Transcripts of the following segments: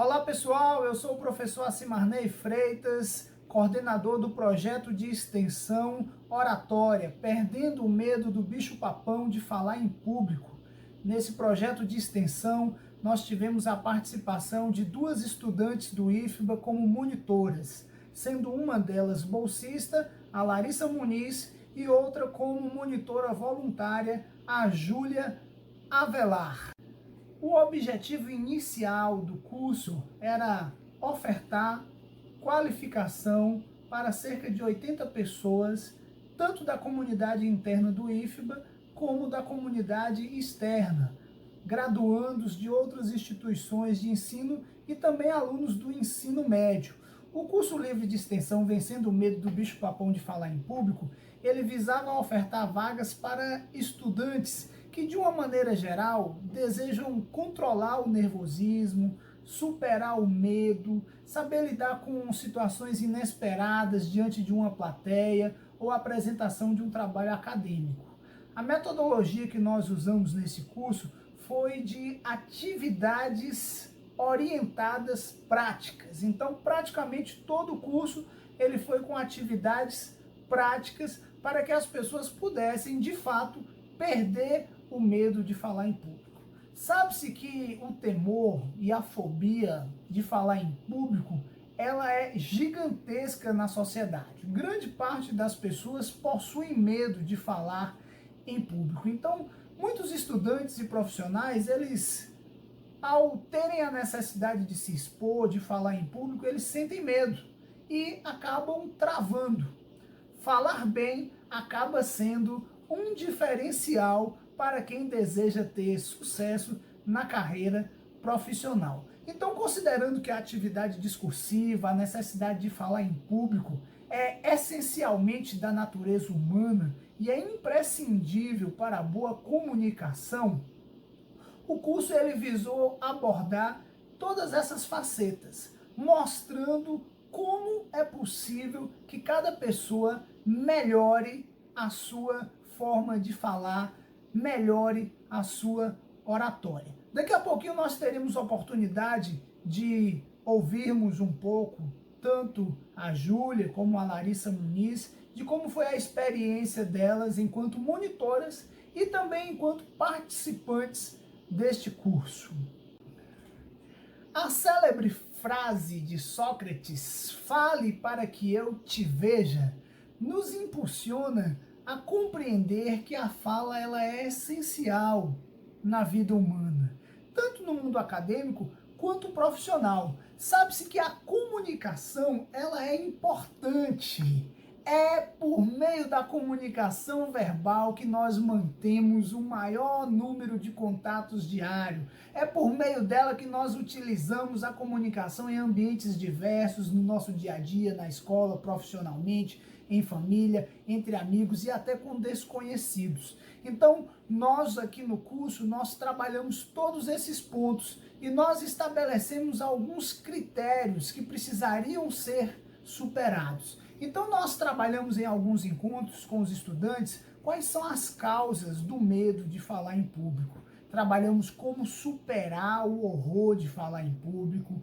Olá pessoal, eu sou o professor Acimarnei Freitas, coordenador do projeto de extensão Oratória, Perdendo o Medo do Bicho-Papão de Falar em Público. Nesse projeto de extensão, nós tivemos a participação de duas estudantes do IFBA como monitoras, sendo uma delas bolsista, a Larissa Muniz, e outra como monitora voluntária, a Júlia Avelar. O objetivo inicial do curso era ofertar qualificação para cerca de 80 pessoas, tanto da comunidade interna do IFBA, como da comunidade externa, graduandos de outras instituições de ensino e também alunos do ensino médio. O curso livre de extensão Vencendo o Medo do Bicho-Papão de Falar em Público, ele visava ofertar vagas para estudantes que, de uma maneira geral, desejam controlar o nervosismo, superar o medo, saber lidar com situações inesperadas diante de uma plateia ou apresentação de um trabalho acadêmico. A metodologia que nós usamos nesse curso foi de atividades orientadas práticas. Então, praticamente todo o curso ele foi com atividades práticas para que as pessoas pudessem, de fato, perder o medo de falar em público. Sabe-se que o temor e a fobia de falar em público, ela é gigantesca na sociedade. Grande parte das pessoas possuem medo de falar em público. Então, muitos estudantes e profissionais, eles, ao terem a necessidade de se expor, de falar em público, eles sentem medo e acabam travando. Falar bem acaba sendo um diferencial para quem deseja ter sucesso na carreira profissional. Então, considerando que a atividade discursiva, a necessidade de falar em público é essencialmente da natureza humana e é imprescindível para a boa comunicação, o curso ele visou abordar todas essas facetas, mostrando como é possível que cada pessoa melhore a sua forma de falar, melhore a sua oratória. Daqui a pouquinho nós teremos oportunidade de ouvirmos um pouco tanto a Júlia como a Larissa Muniz, de como foi a experiência delas enquanto monitoras e também enquanto participantes deste curso. A célebre frase de Sócrates, "Fale para que eu te veja", nos impulsiona a compreender que a fala ela é essencial na vida humana, tanto no mundo acadêmico quanto profissional. Sabe-se que a comunicação ela é importante. É por meio da comunicação verbal que nós mantemos o maior número de contatos diário. É por meio dela que nós utilizamos a comunicação em ambientes diversos, no nosso dia a dia, na escola, profissionalmente, em família, entre amigos e até com desconhecidos. Então, nós aqui no curso, nós trabalhamos todos esses pontos e nós estabelecemos alguns critérios que precisariam ser superados. Então, nós trabalhamos em alguns encontros com os estudantes quais são as causas do medo de falar em público. Trabalhamos como superar o horror de falar em público.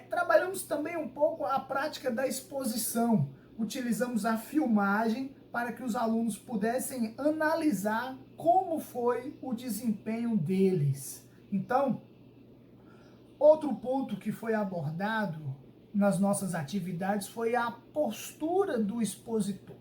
Trabalhamos também um pouco a prática da exposição. Utilizamos a filmagem para que os alunos pudessem analisar como foi o desempenho deles. Então, outro ponto que foi abordado nas nossas atividades foi a postura do expositor.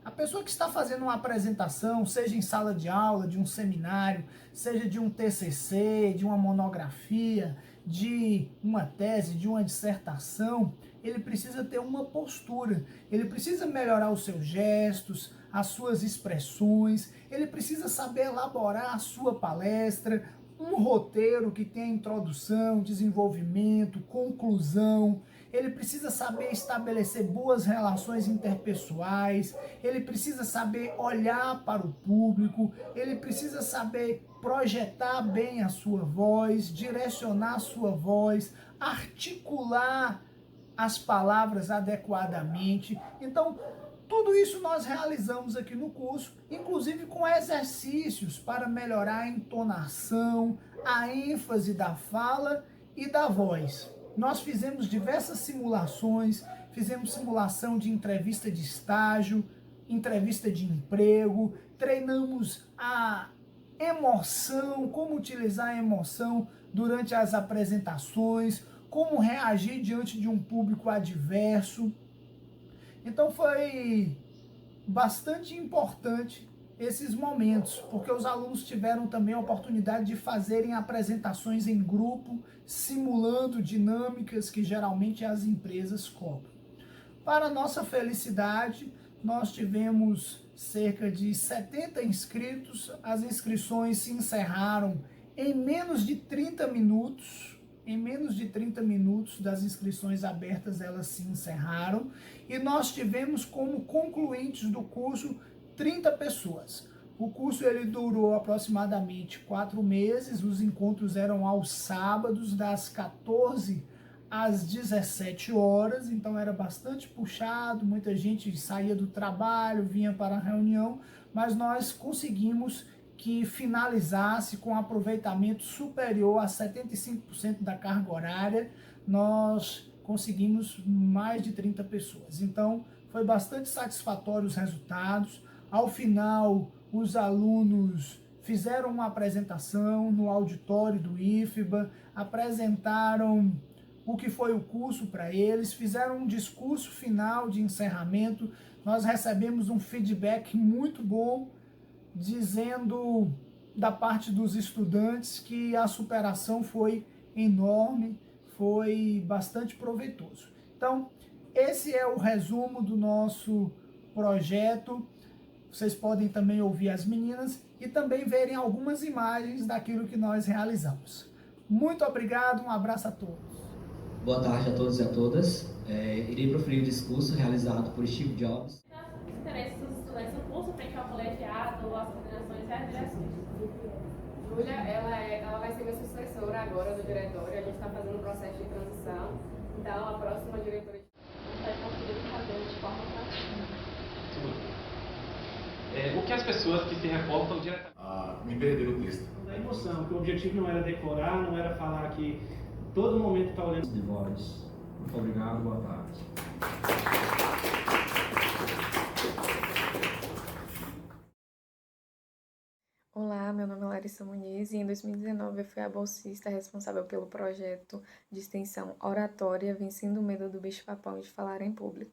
A pessoa que está fazendo uma apresentação, seja em sala de aula, de um seminário, seja de um TCC, de uma monografia, de uma tese, de uma dissertação, ele precisa ter uma postura, ele precisa melhorar os seus gestos, as suas expressões, ele precisa saber elaborar a sua palestra, um roteiro que tenha introdução, desenvolvimento, conclusão. Ele precisa saber estabelecer boas relações interpessoais, ele precisa saber olhar para o público, ele precisa saber projetar bem a sua voz, direcionar a sua voz, articular as palavras adequadamente. Então, tudo isso nós realizamos aqui no curso, inclusive com exercícios para melhorar a entonação, a ênfase da fala e da voz. Nós fizemos diversas simulações, fizemos simulação de entrevista de estágio, entrevista de emprego, treinamos a emoção, como utilizar a emoção durante as apresentações, como reagir diante de um público adverso. Então foi bastante importante esses momentos, porque os alunos tiveram também a oportunidade de fazerem apresentações em grupo, simulando dinâmicas que geralmente as empresas cobram. Para nossa felicidade, nós tivemos cerca de 70 inscritos, as inscrições se encerraram em menos de 30 minutos. Em menos de 30 minutos das inscrições abertas, elas se encerraram e nós tivemos como concluintes do curso 30 pessoas. O curso ele durou aproximadamente 4 meses, os encontros eram aos sábados, das 14 às 17 horas, então era bastante puxado, muita gente saía do trabalho, vinha para a reunião, mas nós conseguimos que finalizasse com aproveitamento superior a 75% da carga horária. Nós conseguimos mais de 30 pessoas. Então, foi bastante satisfatório os resultados. Ao final, os alunos fizeram uma apresentação no auditório do IFBA, apresentaram o que foi o curso para eles, fizeram um discurso final de encerramento. Nós recebemos um feedback muito bom, dizendo da parte dos estudantes que a superação foi enorme, foi bastante proveitoso. Então, esse é o resumo do nosso projeto. Vocês podem também ouvir as meninas e também verem algumas imagens daquilo que nós realizamos. Muito obrigado, um abraço a todos. Boa tarde a todos e a todas. Irei proferir o discurso realizado por Steve Jobs. Os interesses dos estudantes no curso frente ao colegiado, as coordenações e as direções. Júlia, ela vai ser minha sucessora agora do diretório. A gente está fazendo um processo de transição. Então, a próxima diretora vai conseguir fazer de forma prática. O que as pessoas que se reportam diretamente... Me perderam o texto. Da emoção, que o objetivo não era decorar, não era falar que todo momento está olhando de voz. Muito obrigado, boa tarde. Olá, meu nome é Larissa Muniz e em 2019 eu fui a bolsista responsável pelo projeto de extensão Oratória Vencendo o Medo do Bicho-Papão de Falar em Público.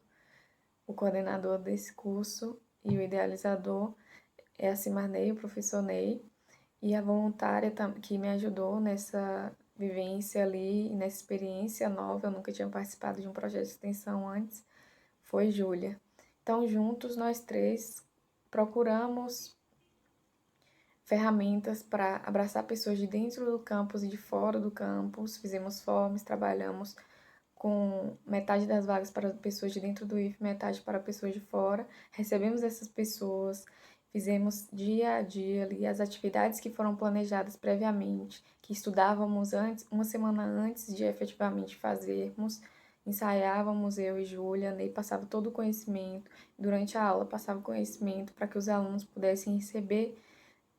O coordenador desse curso e o idealizador é a Cimarney, o professor Ney, e a voluntária que me ajudou nessa vivência ali, nessa experiência nova, eu nunca tinha participado de um projeto de extensão antes, foi Júlia. Então, juntos, nós três procuramos ferramentas para abraçar pessoas de dentro do campus e de fora do campus, fizemos forms, trabalhamos com metade das vagas para pessoas de dentro do IF, metade para pessoas de fora, recebemos essas pessoas, fizemos dia a dia ali as atividades que foram planejadas previamente, que estudávamos antes, uma semana antes de efetivamente fazermos, ensaiávamos eu e Júlia, Ney passava todo o conhecimento, durante a aula passava o conhecimento para que os alunos pudessem receber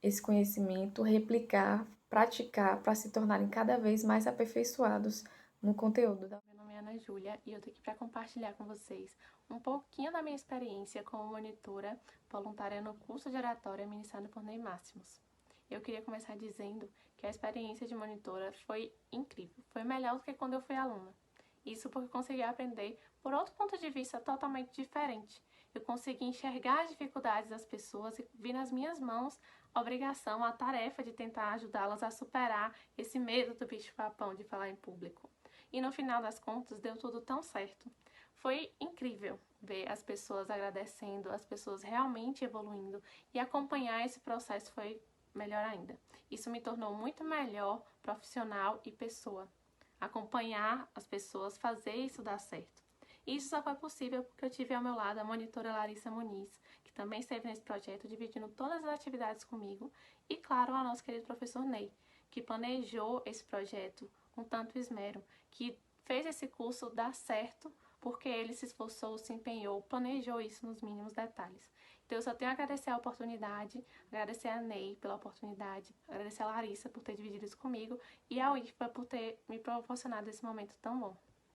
esse conhecimento, replicar, praticar, para se tornarem cada vez mais aperfeiçoados no conteúdo. Meu nome é Ana Júlia e eu tô aqui para compartilhar com vocês um pouquinho da minha experiência como monitora voluntária no curso de oratória ministrado por Ney Máximos. Eu queria começar dizendo que a experiência de monitora foi incrível, foi melhor do que quando eu fui aluna. Isso porque eu consegui aprender por outro ponto de vista totalmente diferente. Eu consegui enxergar as dificuldades das pessoas e vi nas minhas mãos a obrigação, a tarefa de tentar ajudá-las a superar esse medo do bicho-papão de falar em público. E no final das contas deu tudo tão certo. Foi incrível ver as pessoas agradecendo, as pessoas realmente evoluindo e acompanhar esse processo foi melhor ainda. Isso me tornou muito melhor profissional e pessoa. Acompanhar as pessoas, fazer isso dar certo. Isso só foi possível porque eu tive ao meu lado a monitora Larissa Muniz, que também esteve nesse projeto, dividindo todas as atividades comigo, e claro, o nosso querido professor Ney, que planejou esse projeto com tanto esmero, que fez esse curso dar certo, porque ele se esforçou, se empenhou, planejou isso nos mínimos detalhes. Então eu só tenho a agradecer a oportunidade, agradecer a Ney pela oportunidade, agradecer a Larissa por ter dividido isso comigo e a UIFPA por ter me proporcionado esse momento tão bom.